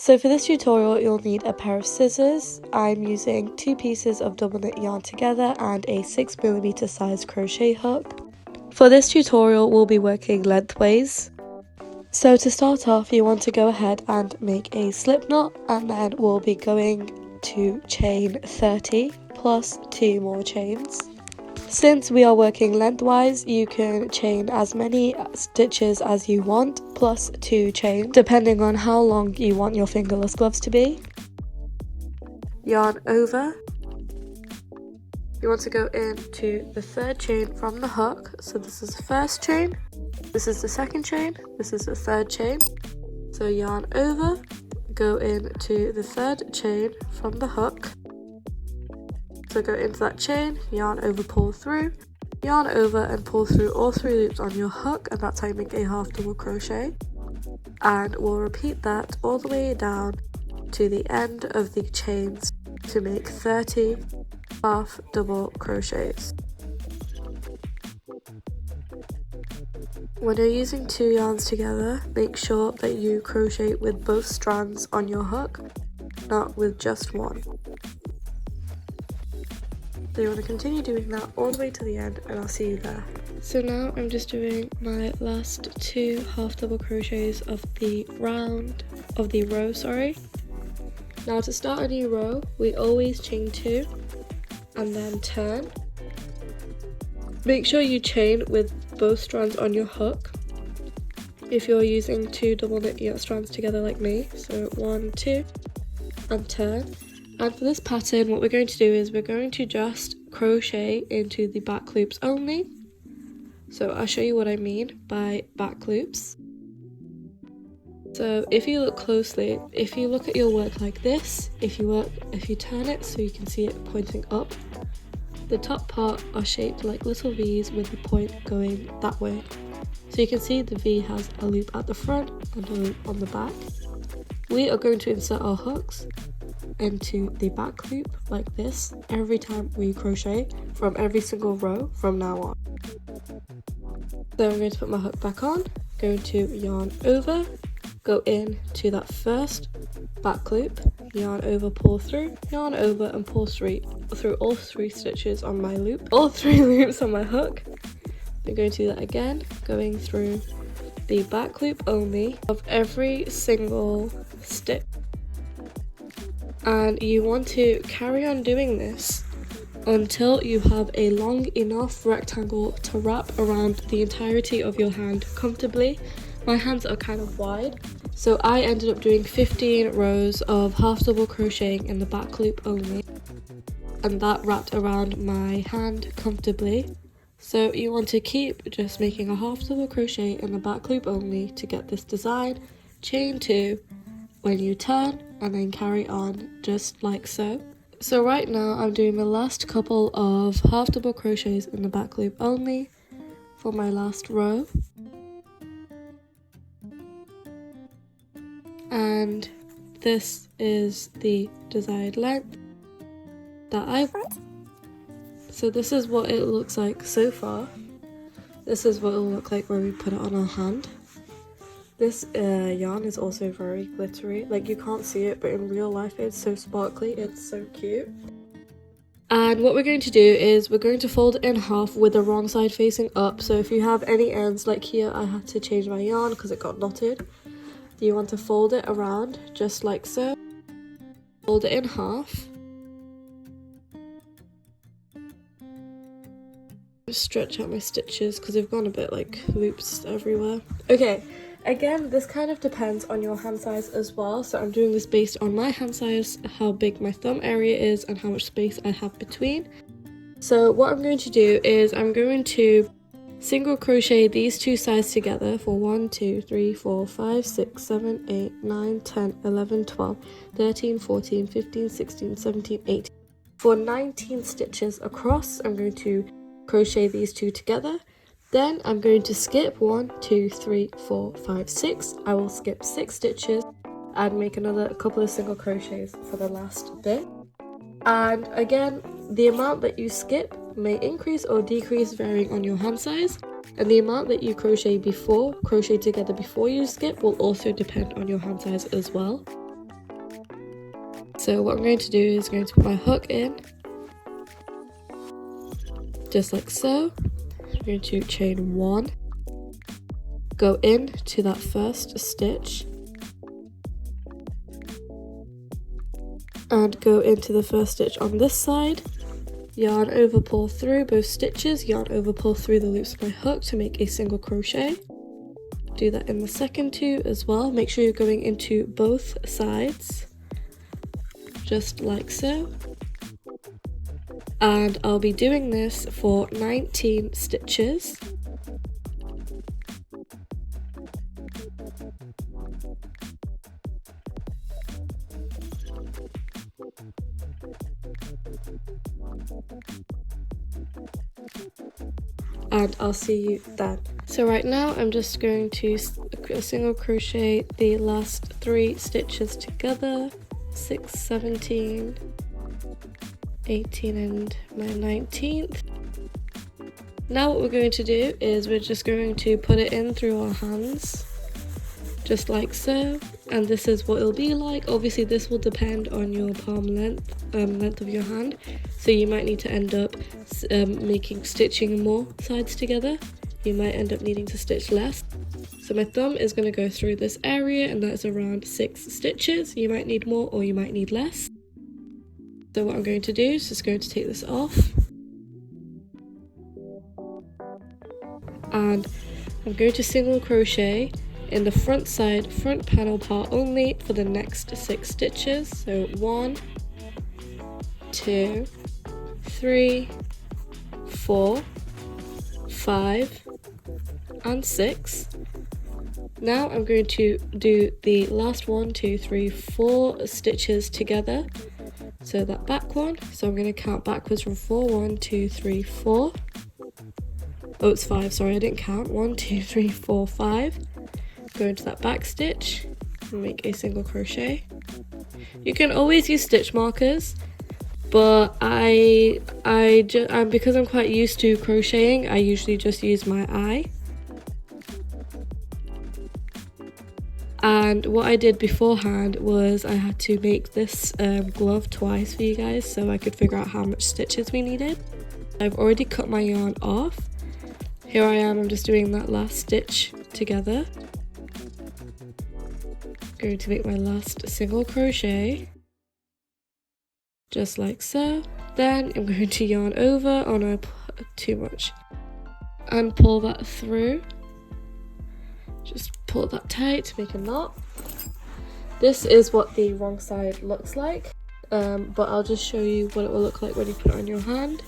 So for this tutorial, you'll need a pair of scissors. I'm using 2 pieces of double knit yarn together and a 6mm size crochet hook. For this tutorial, we'll be working lengthways. So to start off, you want to go ahead and make a slip knot, and then we'll be going to chain 30 plus 2 more chains. Since we are working lengthwise, you can chain as many stitches as you want, plus 2 chains, depending on how long you want your fingerless gloves to be. Yarn over. You want to go into the 3rd chain from the hook. So this is the 1st chain, this is the 2nd chain, this is the 3rd chain. So yarn over, go into the 3rd chain from the hook. So go into that chain, yarn over, pull through, yarn over and pull through all 3 loops on your hook, and that's how you make a half double crochet. And we'll repeat that all the way down to the end of the chains to make 30 half double crochets. When you're using 2 yarns together, make sure that you crochet with both strands on your hook, not with just one. So you want to continue doing that all the way to the end, and I'll see you there. So now I'm just doing my last 2 half double crochets of the row. Now to start a new row, we always chain 2 and then turn. Make sure you chain with both strands on your hook if you're using 2 double knit strands together like me. So 1, 2 and turn. And for this pattern, what we're going to do is we're going to just crochet into the back loops only. So I'll show you what I mean by back loops. So if you look closely, if you look at your work like this, if you turn it so you can see it pointing up, the top part are shaped like little V's with the point going that way. So you can see the V has a loop at the front and a loop on the back. We are going to insert our hooks into the back loop like this every time we crochet from every single row from now on. So I'm going to put my hook back on, going to yarn over, go into that first back loop, yarn over, pull through, yarn over and pull through all 3 stitches on my loop, all 3 loops on my hook. I'm going to do that again, going through the back loop only of every single stitch. And you want to carry on doing this until you have a long enough rectangle to wrap around the entirety of your hand comfortably. My hands are kind of wide, so I ended up doing 15 rows of half double crocheting in the back loop only, and that wrapped around my hand comfortably. So you want to keep just making a half double crochet in the back loop only to get this design, chain 2 when you turn, and then carry on just like so. So right now I'm doing the last couple of half double crochets in the back loop only for my last row. And this is the desired length that I want. So this is what it looks like so far. This is what it'll look like when we put it on our hand. This yarn is also very glittery, like you can't see it, but in real life it's so sparkly, it's so cute. And what we're going to do is we're going to fold it in half with the wrong side facing up. So if you have any ends, like here I had to change my yarn because it got knotted, you want to fold it around just like so. Fold it in half. Just stretch out my stitches because they've gone a bit like loops everywhere. Okay. Again, this kind of depends on your hand size as well, so I'm doing this based on my hand size, how big my thumb area is and how much space I have between. So what I'm going to do is I'm going to single crochet these 2 sides together for 1, 2, 3, 4, 5, 6, 7, 8, 9, 10, 11, 12, 13, 14, 15, 16, 17, 18. For 19 stitches across, I'm going to crochet these 2 together. Then I'm going to skip 1, 2, 3, 4, 5, 6. I will skip 6 stitches and make another couple of single crochets for the last bit. And again, the amount that you skip may increase or decrease varying on your hand size, and the amount that you crochet together before you skip will also depend on your hand size as well. So what I'm going to do is going to put my hook in, just like so. I'm going to chain 1, go into that first stitch, and go into the first stitch on this side, yarn over, pull through both stitches, yarn over, pull through the loops of my hook to make a single crochet. Do that in the second two as well. Make sure you're going into both sides, just like so. And I'll be doing this for 19 stitches. And I'll see you then. So right now I'm just going to single crochet the last 3 stitches together, 6, 17, 18 and my 19th. Now what we're going to do is we're just going to put it in through our hands, just like so, and this is what it'll be like. Obviously this will depend on your palm length of your hand, so you might need to end up stitching more sides together. You might end up needing to stitch less. So my thumb is going to go through this area, and that's around 6 stitches. You might need more or you might need less. So what I'm going to do is just going to take this off, and I'm going to single crochet in the front side, front panel part only for the next 6 stitches. So 1, 2, 3, 4, 5 and 6. Now I'm going to do the last 1, 2, 3, 4 stitches together, so that back one. So I'm going to count backwards from 4, 1, 2, 3, 4. Oh, it's 5, sorry, I didn't count. 1, 2, 3, 4, 5. Go into that back stitch and make a single crochet. You can always use stitch markers, but because I'm quite used to crocheting, I usually just use my eye. And what I did beforehand was I had to make this glove twice for you guys so I could figure out how much stitches we needed. I've already cut my yarn off. Here I am, I'm just doing that last stitch together. Going to make my last single crochet, just like so. Then I'm going to yarn over, oh no, too much, and pull that through. Just pull that tight to make a knot. This is what the wrong side looks like, but I'll just show you what it will look like when you put it on your hand.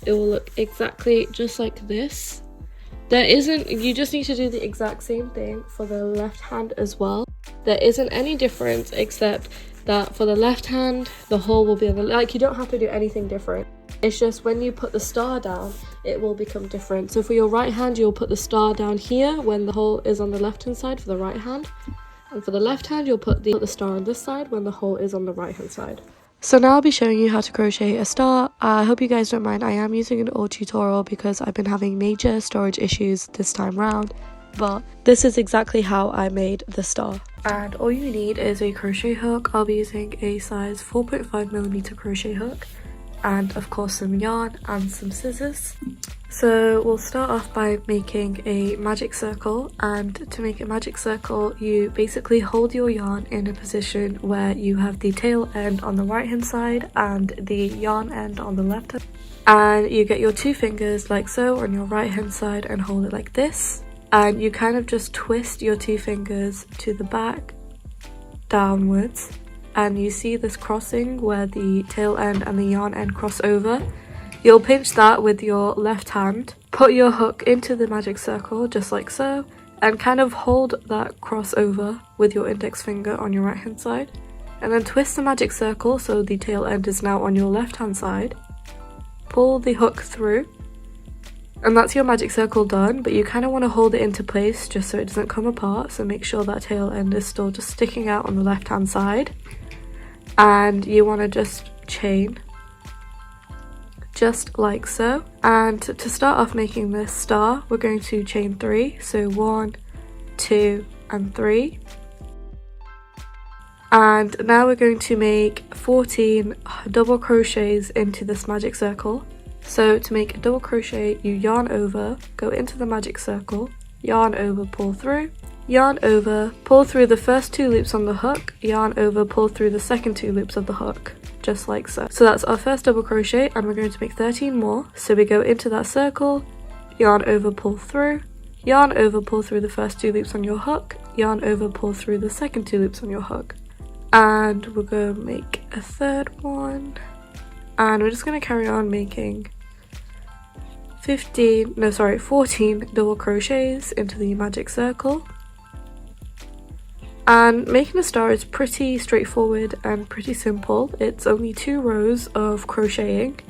It will look exactly just like this. You just need to do the exact same thing for the left hand as well. There isn't any difference except that for the left hand, the hole will be on the, you don't have to do anything different. It's just when you put the star down, it will become different. So for your right hand, you'll put the star down here when the hole is on the left hand side for the right hand. And for the left hand, you'll put the star on this side when the hole is on the right hand side. So now I'll be showing you how to crochet a star. I hope you guys don't mind, I am using an old tutorial because I've been having major storage issues this time round. But this is exactly how I made the star. And all you need is a crochet hook. I'll be using a size 4.5mm crochet hook, and of course some yarn and some scissors. So we'll start off by making a magic circle, and to make a magic circle you basically hold your yarn in a position where you have the tail end on the right hand side and the yarn end on the left hand, and you get your 2 fingers like so on your right hand side and hold it like this, and you kind of just twist your 2 fingers to the back downwards, and you see this crossing where the tail end and the yarn end cross over. You'll pinch that with your left hand, put your hook into the magic circle just like so, and kind of hold that crossover with your index finger on your right hand side, and then twist the magic circle so the tail end is now on your left hand side. Pull the hook through, and that's your magic circle done, but you kind of want to hold it into place just so it doesn't come apart, so make sure that tail end is still just sticking out on the left hand side. And you want to just chain just like so. And to start off making this star, we're going to chain 3, so 1, 2 and 3, And now we're going to make 14 double crochets into this magic circle. So to make a double crochet, you yarn over, go into the magic circle, yarn over, pull through, yarn over, pull through the first 2 loops on the hook, yarn over, pull through the second 2 loops of the hook, just like so. So that's our first double crochet, and we're going to make 13 more. So we go into that circle, yarn over, pull through, yarn over, pull through the first 2 loops on your hook, yarn over, pull through the second 2 loops on your hook. And we're going to make a third one, and we're just going to carry on making 14 double crochets into the magic circle. And making a star is pretty straightforward and pretty simple. It's only 2 rows of crocheting,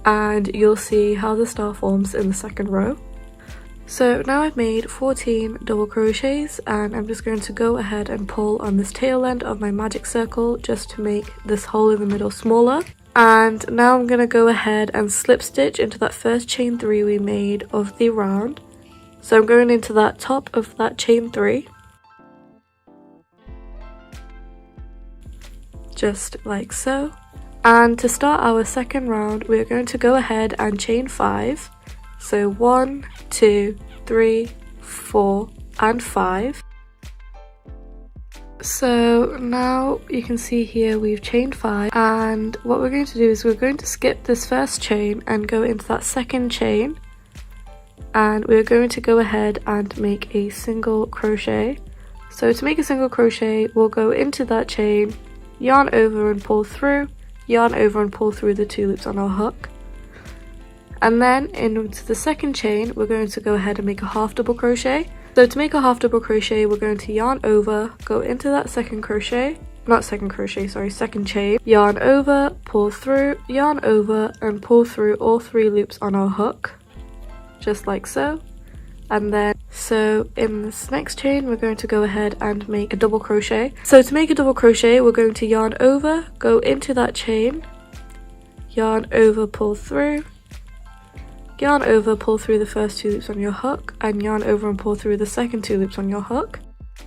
and you'll see how the star forms in the second row. So now I've made 14 double crochets, and I'm just going to go ahead and pull on this tail end of my magic circle just to make this hole in the middle smaller. And now I'm going to go ahead and slip stitch into that first chain 3 we made of the round. So I'm going into that top of that chain 3, just like so. And to start our second round, we're going to go ahead and chain 5. So 1, 2, 3, 4 and 5. So now you can see here we've chained 5, and what we're going to do is we're going to skip this first chain and go into that second chain, and we're going to go ahead and make a single crochet. So to make a single crochet, we'll go into that chain, yarn over and pull through, yarn over and pull through the 2 loops on our hook. And then into the second chain, we're going to go ahead and make a half double crochet. So to make a half double crochet, we're going to yarn over, go into that second chain, yarn over, pull through, yarn over and pull through all 3 loops on our hook, just like so. And then so in this next chain, we're going to go ahead and make a double crochet. So to make a double crochet, we're going to yarn over, go into that chain, yarn over, pull through, yarn over, pull through the first 2 loops on your hook, and yarn over and pull through the second 2 loops on your hook.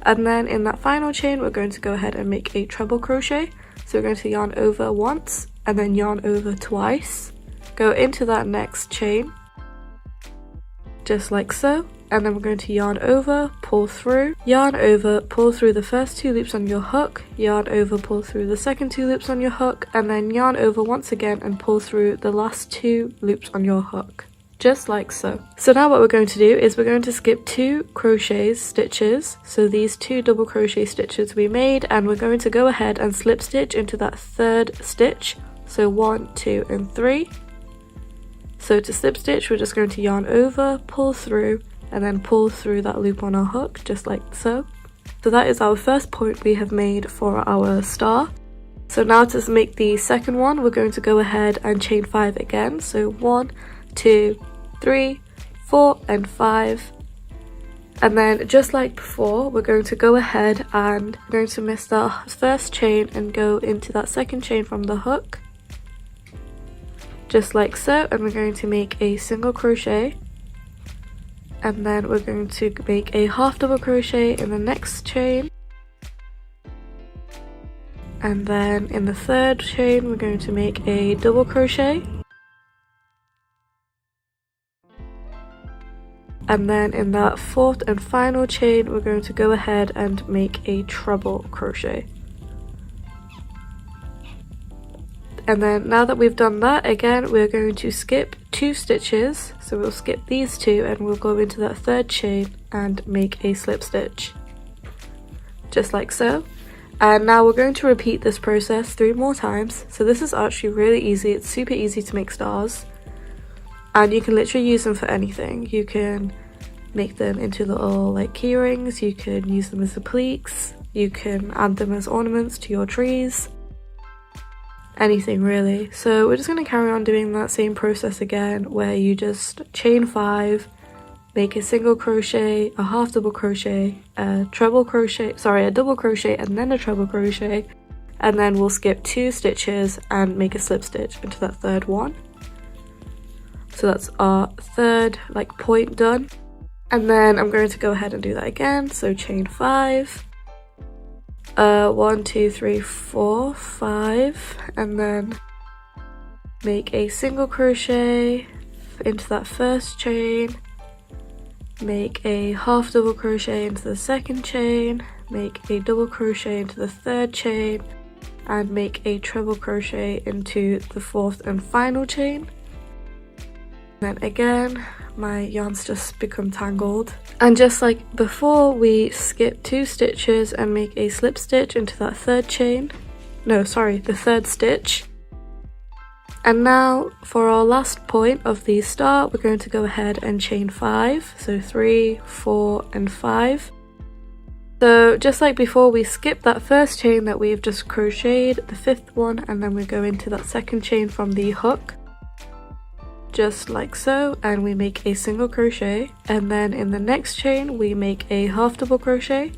And then in that final chain, we're going to go ahead and make a treble crochet. So we're going to yarn over once and then yarn over twice, go into that next chain, just like so. And then we're going to yarn over, pull through, yarn over, pull through the first 2 loops on your hook, yarn over, pull through the second 2 loops on your hook, and then yarn over once again and pull through the last 2 loops on your hook, just like so. So now what we're going to do is we're going to skip 2 stitches, so these 2 double crochet stitches we made, and we're going to go ahead and slip stitch into that 3rd stitch, so 1, 2 and 3. So to slip stitch, we're just going to yarn over, pull through, and then pull through that loop on our hook, just like so. So that is our first point we have made for our star. So now to make the second one, we're going to go ahead and chain 5 again. So 1, 2, 3, 4 and 5. And then just like before, we're going to go ahead and we're going to miss that first chain and go into that second chain from the hook, just like so. And we're going to make a single crochet, and then we're going to make a half double crochet in the next chain, and then in the 3rd chain we're going to make a double crochet, and then in that 4th and final chain we're going to go ahead and make a treble crochet. And then now that we've done that, again we're going to skip 2 stitches, so we'll skip these 2 and we'll go into that 3rd chain and make a slip stitch, just like so. And now we're going to repeat this process 3 more times. So this is actually really easy, it's super easy to make stars, and you can literally use them for anything. You can make them into little like key rings, you can use them as appliques, you can add them as ornaments to your trees, anything really. So we're just going to carry on doing that same process again, where you just chain 5, make a single crochet, a half double crochet, a double crochet and then a treble crochet, and then we'll skip 2 stitches and make a slip stitch into that 3rd one. So that's our 3rd like point done. And then I'm going to go ahead and do that again. So chain 5, 1 2 3 4 5, and then make a single crochet into that first chain, make a half double crochet into the second chain, make a double crochet into the third chain, and make a treble crochet into the fourth and final chain. Then again, my yarn's just become tangled, and just like before, we skip 2 stitches and make a slip stitch into that third chain, the third stitch. And now for our last point of the star, we're going to go ahead and chain 5, so 3 4 and 5. So just like before, we skip that first chain that we've just crocheted, the 5th one, and then we go into that second chain from the hook, just like so, and we make a single crochet, and then in the next chain we make a half double crochet,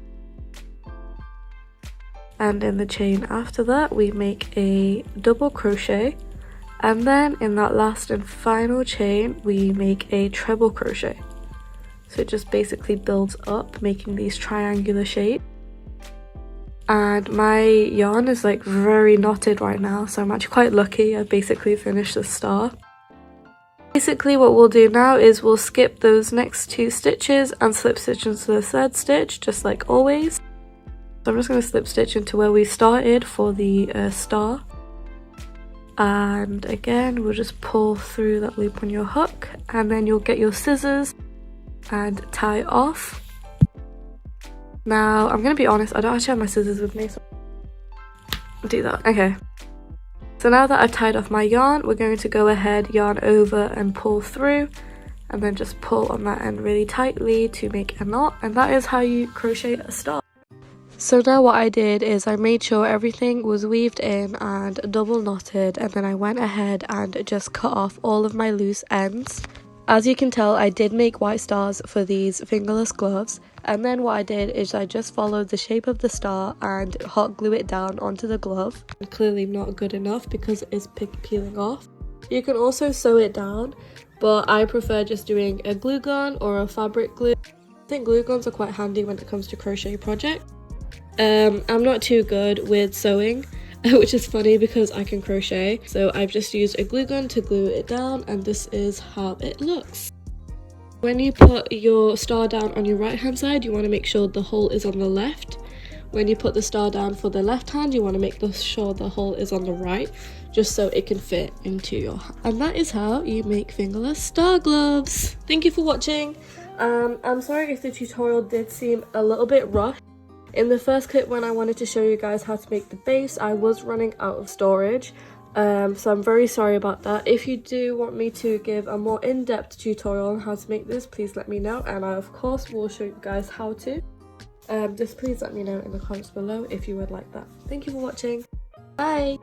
and in the chain after that we make a double crochet, and then in that last and final chain we make a treble crochet. So it just basically builds up, making these triangular shapes. And my yarn is like very knotted right now, so I'm actually quite lucky. I basically finished the star. Basically what we'll do now is we'll skip those next 2 stitches and slip stitch into the third stitch, just like always. So I'm just going to slip stitch into where we started for the star. And again, we'll just pull through that loop on your hook, and then you'll get your scissors and tie off. Now I'm gonna be honest, I don't actually have my scissors with me, so I'll do that. Okay, so now that I've tied off my yarn, we're going to go ahead, yarn over and pull through, and then just pull on that end really tightly to make a knot, and that is how you crochet a star. So now what I did is I made sure everything was weaved in and double knotted, and then I went ahead and just cut off all of my loose ends. As you can tell, I did make white stars for these fingerless gloves, and then what I did is I just followed the shape of the star and hot glue it down onto the glove. Clearly not good enough because it is peeling off. You can also sew it down, but I prefer just doing a glue gun or a fabric glue. I think glue guns are quite handy when it comes to crochet projects. I'm not too good with sewing, which is funny because I can crochet, so I've just used a glue gun to glue it down, and this is how it looks. When you put your star down on your right hand side, you want to make sure the hole is on the left. When you put the star down for the left hand, you want to make sure the hole is on the right, just so it can fit into your hand. And that is how you make fingerless star gloves. Thank you for watching. I'm sorry if the tutorial did seem a little bit rushed. In the first clip, when I wanted to show you guys how to make the base, I was running out of storage, so I'm very sorry about that. If you do want me to give a more in-depth tutorial on how to make this, please let me know, and I of course will show you guys how to. Just please let me know in the comments below if you would like that. Thank you for watching. Bye!